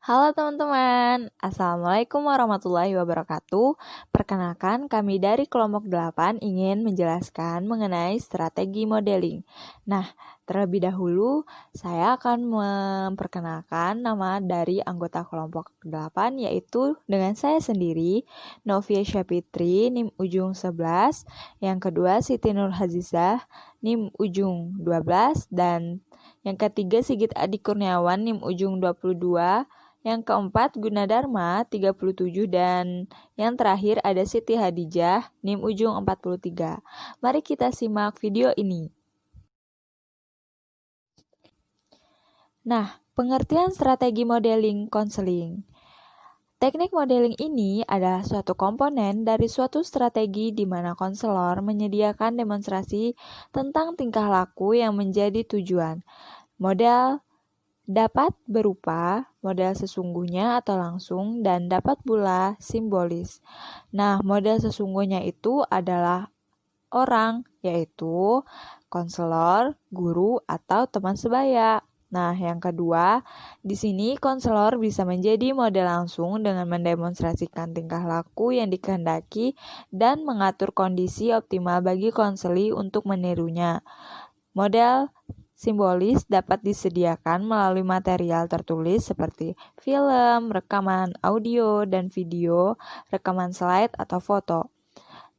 Halo teman-teman, Assalamualaikum warahmatullahi wabarakatuh. Perkenalkan, kami dari kelompok 8 ingin menjelaskan mengenai strategi modeling. Nah, terlebih dahulu saya akan memperkenalkan nama dari anggota kelompok 8, yaitu dengan saya sendiri, Novia Syafitri, NIM ujung 11. Yang kedua, Siti Nur Hazizah, NIM ujung 12. Dan yang ketiga, Sigit Adi Kurniawan, NIM ujung 22. Yang keempat, Gunadarma 37, dan yang terakhir ada Siti Hadijah, NIM ujung 43. Mari kita simak video ini. Nah, pengertian strategi modeling konseling. Teknik modeling ini adalah suatu komponen dari suatu strategi di mana konselor menyediakan demonstrasi tentang tingkah laku yang menjadi tujuan. Model dapat berupa model sesungguhnya atau langsung dan dapat pula simbolis. Nah, model sesungguhnya itu adalah orang, yaitu konselor, guru, atau teman sebaya. Nah, yang kedua, di sini konselor bisa menjadi model langsung dengan mendemonstrasikan tingkah laku yang dikehendaki dan mengatur kondisi optimal bagi konseli untuk menirunya. Model simbolis dapat disediakan melalui material tertulis seperti film, rekaman audio dan video, rekaman slide atau foto.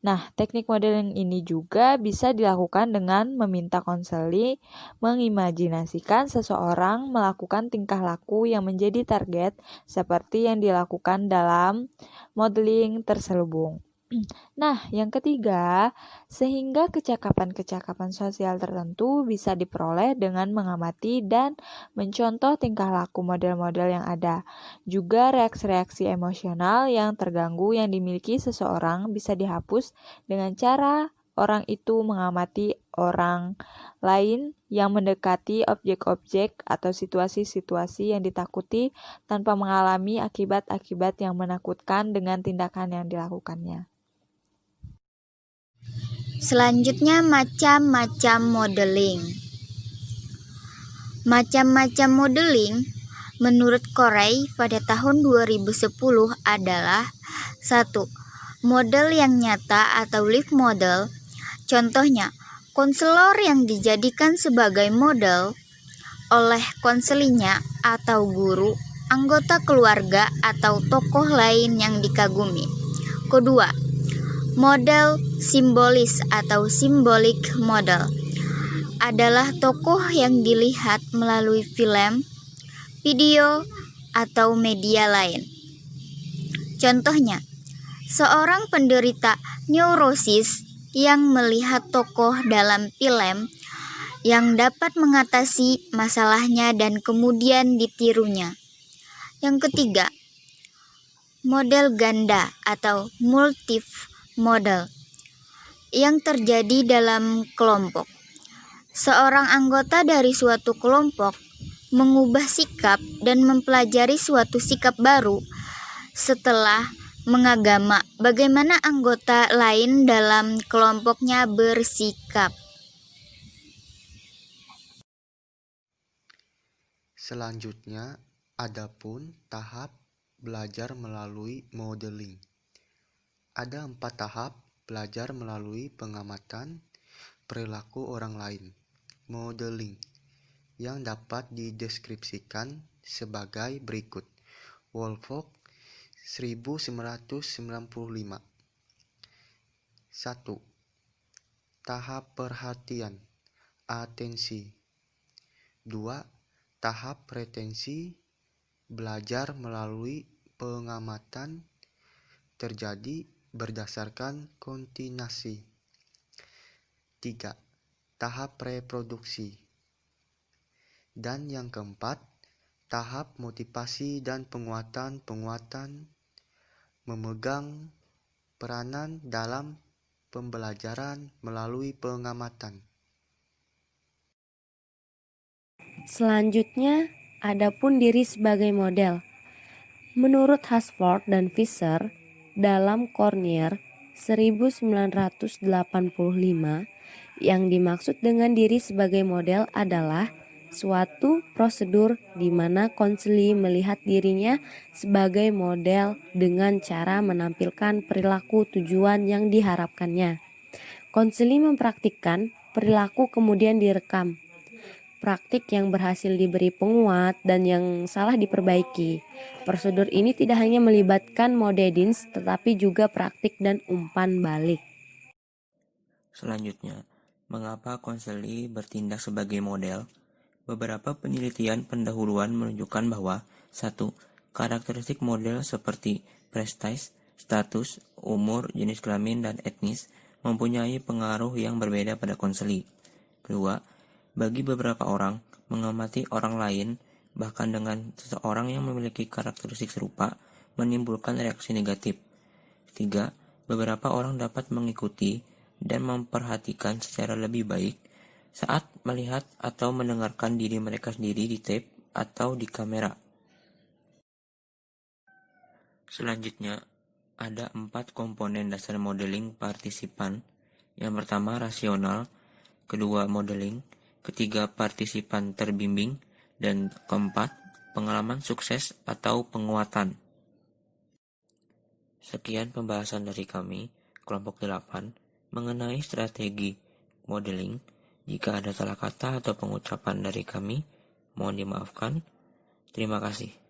Nah, teknik modeling ini juga bisa dilakukan dengan meminta konseli mengimajinasikan seseorang melakukan tingkah laku yang menjadi target seperti yang dilakukan dalam modeling terselubung. Nah, yang ketiga, sehingga kecakapan-kecakapan sosial tertentu bisa diperoleh dengan mengamati dan mencontoh tingkah laku model-model yang ada. Juga reaksi-reaksi emosional yang terganggu yang dimiliki seseorang bisa dihapus dengan cara orang itu mengamati orang lain yang mendekati objek-objek atau situasi-situasi yang ditakuti tanpa mengalami akibat-akibat yang menakutkan dengan tindakan yang dilakukannya. Selanjutnya, macam-macam modeling. Macam-macam modeling menurut Corey pada tahun 2010 adalah 1. Model yang nyata atau live model. Contohnya, konselor yang dijadikan sebagai model oleh konselinya atau guru, anggota keluarga atau tokoh lain yang dikagumi. Kedua, model simbolis atau symbolic model adalah tokoh yang dilihat melalui film, video, atau media lain. Contohnya, seorang penderita neurosis yang melihat tokoh dalam film yang dapat mengatasi masalahnya dan kemudian ditirunya. Yang ketiga, model ganda atau multiple model yang terjadi dalam kelompok. Seorang anggota dari suatu kelompok mengubah sikap dan mempelajari suatu sikap baru setelah mengamati bagaimana anggota lain dalam kelompoknya bersikap. Selanjutnya, adapun tahap belajar melalui modeling. Ada 4 tahap belajar melalui pengamatan perilaku orang lain, modeling, yang dapat dideskripsikan sebagai berikut. Woolfolk 1995. 1. Tahap perhatian, atensi. 2. Tahap retensi, belajar melalui pengamatan terjadi berdasarkan kontinasi. 3. Tahap reproduksi. Dan yang keempat, tahap motivasi dan penguatan memegang peranan dalam pembelajaran melalui pengamatan. Selanjutnya, adapun diri sebagai model. Menurut Hasford dan Fisher dalam Cornier 1985, yang dimaksud dengan diri sebagai model adalah suatu prosedur di mana konseli melihat dirinya sebagai model dengan cara menampilkan perilaku tujuan yang diharapkannya. Konseli mempraktikkan perilaku kemudian direkam. Praktik yang berhasil diberi penguat dan yang salah diperbaiki. Prosedur ini tidak hanya melibatkan mode DINS tetapi juga praktik dan umpan balik. Selanjutnya, mengapa konseli bertindak sebagai model? Beberapa penelitian pendahuluan menunjukkan bahwa 1. Karakteristik model seperti prestis, status, umur, jenis kelamin, dan etnis mempunyai pengaruh yang berbeda pada konseli. 2. Bagi beberapa orang, mengamati orang lain, bahkan dengan seseorang yang memiliki karakteristik serupa, menimbulkan reaksi negatif. 3. Beberapa orang dapat mengikuti dan memperhatikan secara lebih baik saat melihat atau mendengarkan diri mereka sendiri di tape atau di kamera. Selanjutnya, ada 4 komponen dasar modeling partisipan. Yang pertama, rasional, kedua, modeling, ketiga, partisipan terbimbing, dan keempat, pengalaman sukses atau penguatan. Sekian pembahasan dari kami, kelompok 8, mengenai strategi modeling. Jika ada salah kata atau pengucapan dari kami, mohon dimaafkan. Terima kasih.